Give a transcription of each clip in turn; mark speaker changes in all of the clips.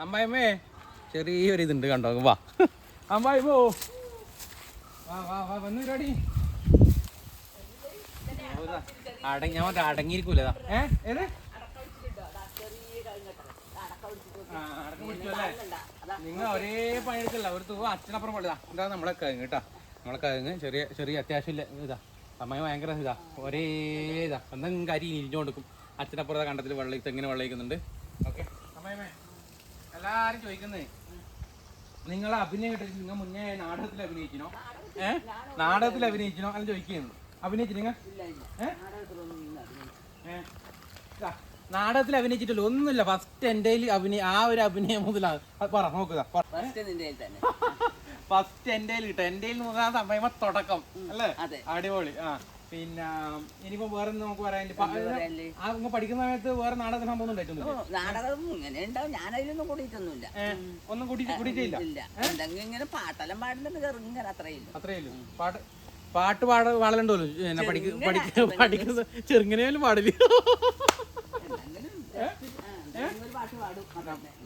Speaker 1: അമ്മായിമ്മേ ചെറിയൊരു ഇതുണ്ട് കണ്ടോ, വാ അമ്മായിമ്മോ, വാ വാ വാ വന്ന് പരിപാടി. ഞാൻ മറ്റേ അടങ്ങിയിരിക്കൂല. ഏത് അടക്കം പിടിച്ചല്ലേ? നിങ്ങൾ ഒരേ പണിയെടുക്കല്ല, ഒരു തൂവ അച്ഛനപ്പുറം പള്ളിതാ. എന്താ നമ്മളെ കഴുങ്ങ് കേട്ടാ, നമ്മളെ കഴുങ്ങ് ചെറിയ ചെറിയ അത്യാവശ്യമില്ല ഇതാ. അമ്മായി ഭയങ്കര ഇതാ, ഒരേ ഇതാ എന്തെങ്കിലും കാര്യം ഇരിഞ്ഞു കൊടുക്കും. അച്ഛനപ്പുറത്തെ കണ്ടത്തിൽ വെള്ളം തെങ്ങിന് വെള്ളം ഒഴിക്കുന്നുണ്ട്. ഓക്കെ അമ്മായിമ്മേ, എല്ലാരും ചോദിക്കുന്നേ നിങ്ങൾ അഭിനയം കിട്ടിട്ട് നിങ്ങൾ മുന്നേ നാടകത്തിൽ അഭിനയിക്കണോ? നാടകത്തിൽ അഭിനയിക്കണോ എന്ന് ചോദിക്കുന്നു. അഭിനയിച്ചു നിങ്ങൾ? നാടകത്തിൽ അഭിനയിച്ചിട്ടില്ല, ഒന്നുമില്ല. ഫസ്റ്റ് എൻ്റെ ആ ഒരു അഭിനയം മുതലാണ്. പറ നോക്കുക, ഫസ്റ്റ് എൻ്റെ കിട്ടും. എൻ്റെ മുതലാണ് അമ്മയമ്മ തുടക്കം അല്ലേ? അടിപൊളി. ആ പിന്നെ ഇനിയിപ്പോ വേറെ നമുക്ക് പറയാനില്ല. പഠിക്കുന്ന സമയത്ത് വേറെ നാടകത്തിന് സംഭവം ഉണ്ടായിട്ടൊന്നുമില്ല. ഒന്നും കൂട്ടിയിട്ടില്ല. അത്രയല്ലോ പാട്ട് പാടലുണ്ടല്ലോ. പഠിക്കുന്ന ചെറുങ്ങനെയാലും പാടില്ല.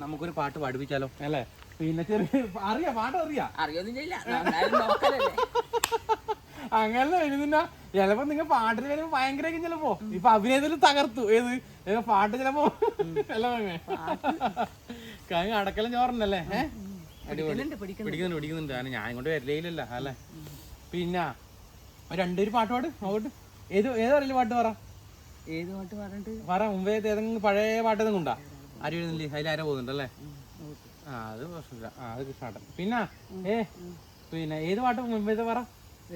Speaker 1: നമുക്കൊരു പാട്ട് പാടിപ്പിച്ചാലോ അല്ലേ? പിന്നെ അറിയാം, പാട്ട് അങ്ങനെ എഴുതുന്ന ചിലപ്പോ നിങ്ങൾ പാട്ടിൽ വരുമ്പോ ഭയങ്കര ചിലപ്പോ ഇപ്പൊ അഭിനയത്തിൽ തകർത്തു. ഏത് പാട്ട് ചിലപ്പോ അല്ല കഴിഞ്ഞ അടക്കലും ചോറന്നല്ലേ? പിടിക്കുന്നുണ്ട്. ഞാൻ ഇങ്ങോട്ട് വരലേയില്ലല്ലോ അല്ലേ? പിന്നെ രണ്ടൊരു പാട്ട് പാട് നോട്ട്. ഏതറിയില്ല പാട്ട് പറ.
Speaker 2: ഏത് പാട്ട് പാടണ്ട്
Speaker 1: പറ. മുമ്പേ ഏതെങ്കിലും പഴയ പാട്ട് ഏതെങ്കിലും ഉണ്ടാ? ആരും എഴുതുന്നില്ലേ? അതിലാരോ പോകുന്നുണ്ടല്ലേ? അത് പ്രശ്നമില്ല. അത് കൃഷ്ണാട്ടൻ. പിന്നെ പിന്നെ ഏത് പാട്ട് മുമ്പേത്തെ പറ.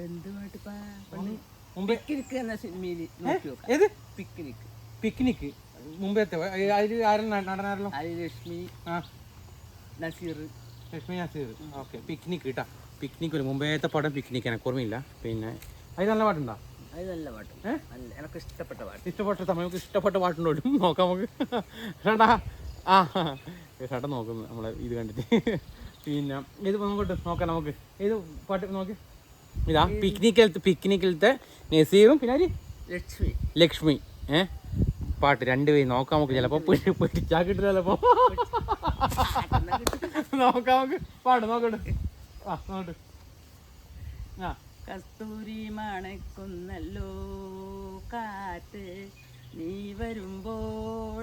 Speaker 2: എന്ത് പാട്ട്?
Speaker 1: പിക്നിക് മുമ്പേത്തെ അതിൽ ആരും നടനാരല്ലോ?
Speaker 2: ലക്ഷ്മി നസീർ.
Speaker 1: ഓക്കെ പിക്നിക് കേട്ടാ. പിക്നിക് മുമ്പേത്തെ പാടം പിക്നിക് എനിക്ക് ഓർമ്മയില്ല. പിന്നെ അത് നല്ല പാട്ടുണ്ടോ?
Speaker 2: അത് നല്ല പാട്ട്, എനിക്ക് ഇഷ്ടപ്പെട്ട പാട്ട്.
Speaker 1: നമുക്ക് ഇഷ്ടപ്പെട്ട പാട്ടുണ്ടോ നോക്കാം നമുക്ക്. ചേട്ടാ ചേട്ടാ നോക്കുന്നു നമ്മളെ ഇത് കണ്ടിട്ട്. പിന്നെ ഇത് നോക്കട്ടെ, നോക്കാം നമുക്ക്. ഏത് പാട്ട് നോക്ക്. ഇതാ പിക്നിക്കിലത്തെ നസീറും പിന്നെ ലക്ഷ്മി പാട്ട് രണ്ടുപേരും നോക്കാം നമുക്ക്. ചിലപ്പോ പിടിച്ചാ കിട്ടില്ല ചിലപ്പോ. നോക്കാം നമുക്ക്. പാട്ട് നോക്കട്ടെ. നോട്ട്.
Speaker 2: കസ്തൂരി മണക്കുന്നല്ലോ കാറ്റ്, നീ വരുമ്പോൾ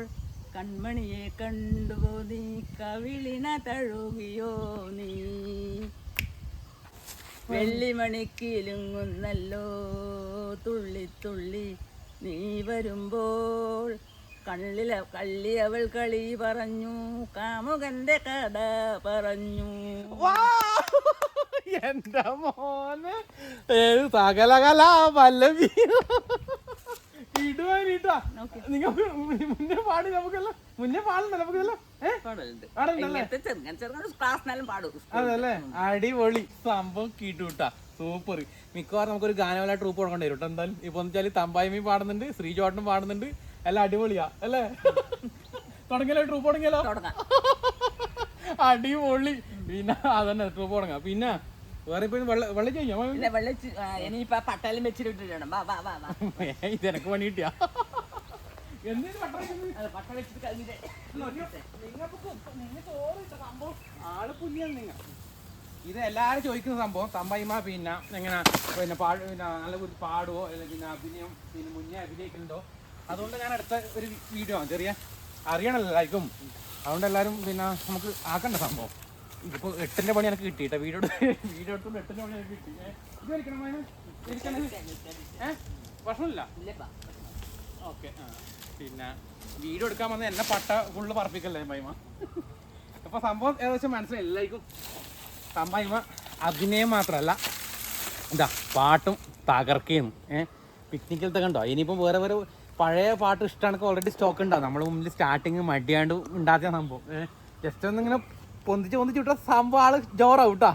Speaker 2: കൺമണിയെ കണ്ടുപോ, നീ കവിളിന തഴുകിയോ, നീ വെള്ളിമണിക്കിലുങ്ങുന്നല്ലോ തുള്ളി തുള്ളി, നീ വരുമ്പോൾ കള്ളി അവൾ കളി പറഞ്ഞു, കാമുകന്റെ കഥ പറഞ്ഞു.
Speaker 1: എന്റെ മോനെ സകലകല പല്ലവി ഇടുവാനിട്ടാ. നിങ്ങൾക്ക് മുന്നേ പാടി നമുക്കല്ല, മുന്നേ പാടണ്ട നമുക്കല്ലോ. അതല്ലേ? അടിപൊളി സംഭവം കിട്ടൂട്ടാ, സൂപ്പർ. മിക്കവാറും നമുക്കൊരു ഗാനമേള ട്രൂപ്പ് കൊടുക്കേണ്ടി വരും കേട്ടോ. എന്തായാലും ഇപ്പൊ വെച്ചാല് തമ്പായ്മ പാടുന്നുണ്ട്, ശ്രീജോട്ടനും പാടുന്നുണ്ട്, എല്ലാം അടിപൊളിയാ അല്ലേ? തുടങ്ങിയാലോ? ട്രൂപ്പ് തുടങ്ങിയാലോ? അടിപൊളി. പിന്നെ അതന്നെ ട്രൂപ്പ് തുടങ്ങാം. പിന്നെ വേറെ ഇപ്പൊ വെള്ളം ചെയ്യാം. ഇതെനക്ക് പണി കിട്ടിയാ. ആള് പുല്യാണ് നിങ്ങൾ. ഇത് എല്ലാരും ചോദിക്കുന്ന സംഭവം. തമ്പായിമ പിന്നെ എങ്ങനെ പിന്നെ നല്ല പാടുവോ പിന്നെ അഭിനയം പിന്നെ മുന്നേ അഭിനയിക്കുന്നുണ്ടോ? അതുകൊണ്ട് ഞാൻ അടുത്ത ഒരു വീഡിയോ ആണ് ചെറിയ അറിയണല്ലോ എല്ലാവർക്കും. അതുകൊണ്ട് എല്ലാവരും പിന്നെ നമുക്ക് ആക്കണ്ട സംഭവം. ഇതിപ്പോൾ 8ന്റെ പണി എനിക്ക് കിട്ടിയിട്ട വീഡിയോ എടുത്തോണ്ട് 8ന്റെ പണി എനിക്ക് കിട്ടി. ഇത് വലിക്കണം ഭക്ഷണമില്ല. ഓക്കെ. പിന്നെ വീഡിയോ എടുക്കാൻ വന്ന എന്നെ പട്ട ഫുള്ള് പറപ്പിക്കല്ലേ തമ്പായിമ. അപ്പോൾ സംഭവം ഏകദേശം മനസ്സിലായി എല്ലാവർക്കും. തമ്പായിമ അഭിനയം മാത്രമല്ല എന്താ പാട്ടും തകർക്കുകയും പിക്നിക്കിലത്തെ കണ്ടോ. ഇനിയിപ്പം വേറെ വേറെ പഴയ പാട്ട് ഇഷ്ടമാണെങ്കിൽ ഓൾറെഡി സ്റ്റോക്ക് ഉണ്ടാവും. നമ്മൾ മുമ്പിൽ സ്റ്റാർട്ടിങ് മടിയാണ്ട് ഉണ്ടാക്കിയ സംഭവം ജസ്റ്റ് ഒന്നിങ്ങനെ പൊന്തിച്ച് വിട്ട സംഭവം ആള് ജോറാവും കേട്ടോ.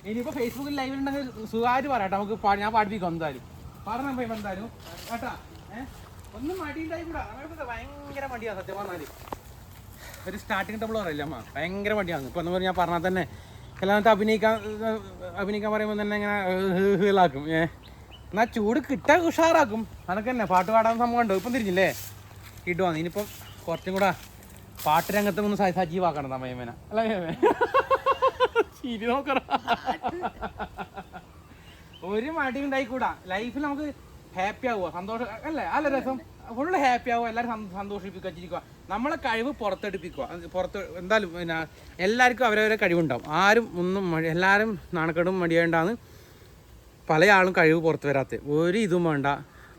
Speaker 1: ഇനിയിപ്പോൾ ഫേസ്ബുക്കിൽ ലൈവിലുണ്ടെങ്കിൽ സുഖമായിട്ട് പറയാം കേട്ടോ. നമുക്ക് ഞാൻ പാടിപ്പിക്കാം എന്തായാലും. പറഞ്ഞ പോയി എന്തായാലും കേട്ടാ. ഒന്നും മടിയുണ്ടായി കൂടാ. നമുക്ക് ഭയങ്കര മടിയാണ് സത്യം പറഞ്ഞാൽ. ഒരു സ്റ്റാർട്ടിങ് ടബിൾ പറയില്ല അമ്മ, ഭയങ്കര മടിയാണ്. ഇപ്പം എന്ന് പറഞ്ഞാൽ പറഞ്ഞാൽ തന്നെ എല്ലാത്ത അഭിനയിക്കാൻ പറയുമ്പോൾ തന്നെ ഇങ്ങനെ ഇതാക്കും. എന്നാൽ ചൂട് കിട്ടാൻ ഉഷാറാക്കും. അതൊക്കെ തന്നെ പാട്ട് പാടാൻ സംഭവം ഉണ്ടോ. ഇപ്പം തിരിഞ്ഞില്ലേ കിട്ടുവാന്ന്. ഇനിയിപ്പം കുറച്ചും കൂടെ പാട്ട് രംഗത്ത് ഒന്ന് സജീവാക്കണം തമ്മയമ്മേന അല്ല ചിരി നോക്കറ ഒരു മടി ഉണ്ടായിക്കൂടാ ലൈഫിൽ നമുക്ക് ഹാപ്പി ആവുക സന്തോഷം അല്ലേ അല്ല രസം ഫുള്ള് ഹാപ്പി ആവുക എല്ലാവരും സന്തോഷിപ്പിക്കുക ചിരിക്കുക നമ്മളെ കഴിവ് പുറത്തെടുപ്പിക്കുക പുറത്ത് എന്തായാലും പിന്നെ എല്ലാവർക്കും അവരവരെ കഴിവുണ്ടാവും ആരും ഒന്നും എല്ലാവരും നാണക്കേടും മടിയേണ്ടാന്ന് പല ആളും കഴിവ് പുറത്ത് വരാത്ത ഒരു ഇതും വേണ്ട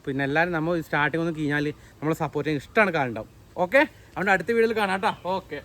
Speaker 1: പിന്നെ എല്ലാവരും നമ്മൾ സ്റ്റാർട്ടിങ് ഒന്ന് കഴിഞ്ഞാൽ നമ്മളെ സപ്പോർട്ട് ചെയ്യാൻ ഇഷ്ടമാണ് കാണുണ്ടാവും ഓക്കെ അതുകൊണ്ട് അടുത്ത വീഡിയോയിൽ കാണാം കേട്ടോ ഓക്കെ